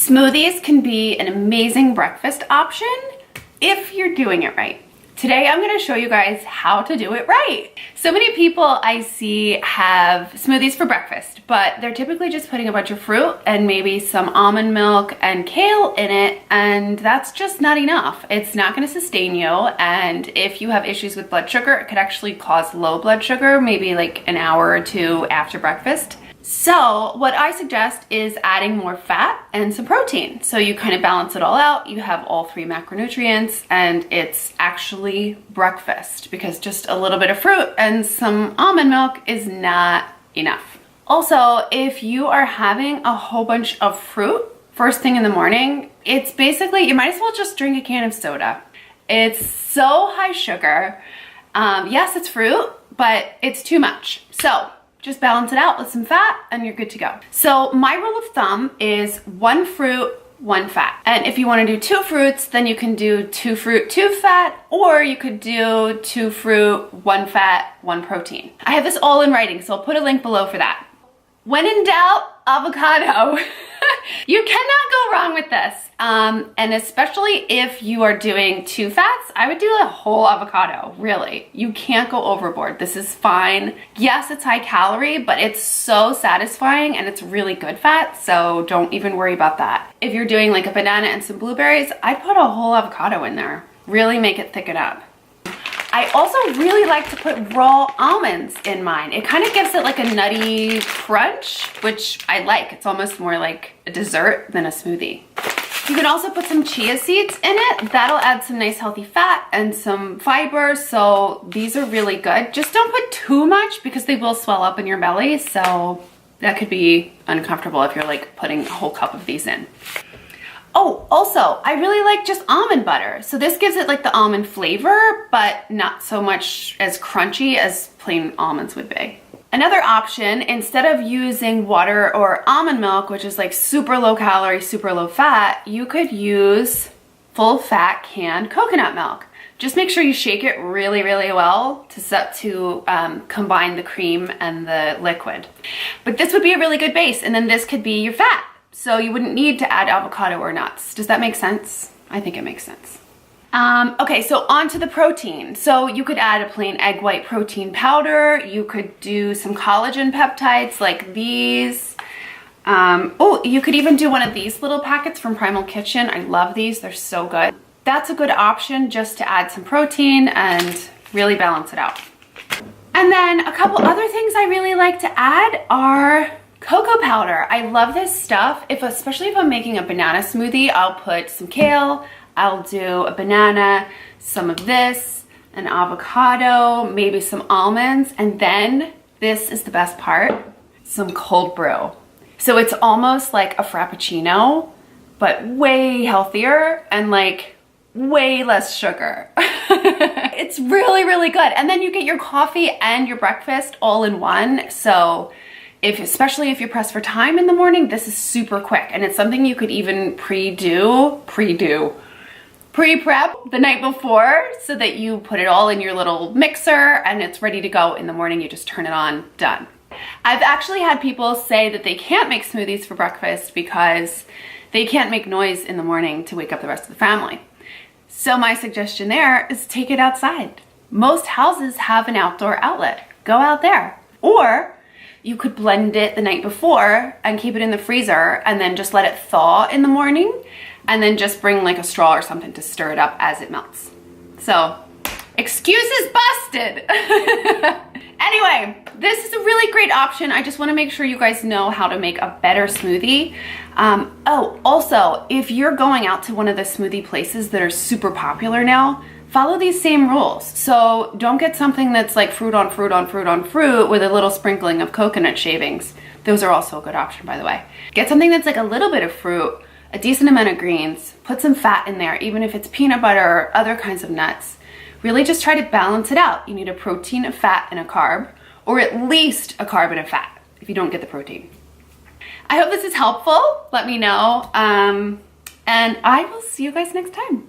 Smoothies can be an amazing breakfast option if you're doing it right. Today I'm going to show you guys how to do it right. So many people I see have smoothies for breakfast, but they're typically just putting a bunch of fruit and maybe some almond milk and kale in it, and that's just not enough. It's not going to sustain you, and if you have issues with blood sugar, it could actually cause low blood sugar maybe like an hour or two after breakfast. So what I suggest is adding more fat and some protein. So you kind of balance it all out. You have all three macronutrients and it's actually breakfast, because just a little bit of fruit and some almond milk is not enough. Also, if you are having a whole bunch of fruit first thing in the morning, it's basically, you might as well just drink a can of soda. It's so high sugar. Yes, it's fruit, but it's too much. So just balance it out with some fat and you're good to go. So my rule of thumb is 1 fruit, 1 fat. And if you want to do 2 fruits, then you can do 2 fruit, 2 fat, or you could do 2 fruit, 1 fat, 1 protein. I have this all in writing, so I'll put a link below for that. When in doubt, avocado. You cannot go wrong with this. And especially if you are doing 2 fats, I would do a whole avocado, really. You can't go overboard. This is fine. Yes, it's high calorie, but it's so satisfying and it's really good fat, so don't even worry about that. If you're doing like a banana and some blueberries, I'd put a whole avocado in there. Really make it thicken up. I also really like to put raw almonds in mine. It kind of gives it like a nutty crunch, which I like. It's almost more like a dessert than a smoothie. You can also put some chia seeds in it. That'll add some nice healthy fat and some fiber, so these are really good. Just don't put too much because they will swell up in your belly, so that could be uncomfortable if you're like putting a whole cup of these in. Oh, also, I really like just almond butter. So this gives it like the almond flavor, but not so much as crunchy as plain almonds would be. Another option, instead of using water or almond milk, which is like super low calorie, super low fat, you could use full fat canned coconut milk. Just make sure you shake it really, really well to combine the cream and the liquid. But this would be a really good base, and then this could be your fat. So you wouldn't need to add avocado or nuts. Does that make sense? I think it makes sense. Okay, so on to the protein. So you could add a plain egg white protein powder. You could do some collagen peptides like these. Oh, you could even do one of these little packets from Primal Kitchen. I love these, they're so good. That's a good option just to add some protein and really balance it out. And then a couple other things I really like to add are cocoa powder. I love this stuff. Especially if I'm making a banana smoothie, I'll put some kale, I'll do a banana, some of this, an avocado, maybe some almonds, and then this is the best part, some cold brew. So it's almost like a frappuccino, but way healthier and like way less sugar. It's really, really good. And then you get your coffee and your breakfast all in one. So especially if you're pressed for time in the morning, this is super quick, and it's something you could even pre-prep the night before so that you put it all in your little mixer and it's ready to go in the morning. You just turn it on, done. I've actually had people say that they can't make smoothies for breakfast because they can't make noise in the morning to wake up the rest of the family. So my suggestion there is take it outside. Most houses have an outdoor outlet. Go out there. Or you could blend it the night before and keep it in the freezer and then just let it thaw in the morning, and then just bring like a straw or something to stir it up as it melts. So, excuses busted. Anyway, this is a really great option. I just want to make sure you guys know how to make a better smoothie. Oh, also, if you're going out to one of the smoothie places that are super popular now, follow these same rules. So don't get something that's like fruit on fruit on fruit on fruit with a little sprinkling of coconut shavings. Those are also a good option, by the way. Get something that's like a little bit of fruit, a decent amount of greens, put some fat in there, even if it's peanut butter or other kinds of nuts. Really just try to balance it out. You need a protein, a fat, and a carb, or at least a carb and a fat if you don't get the protein. I hope this is helpful. Let me know. And I will see you guys next time.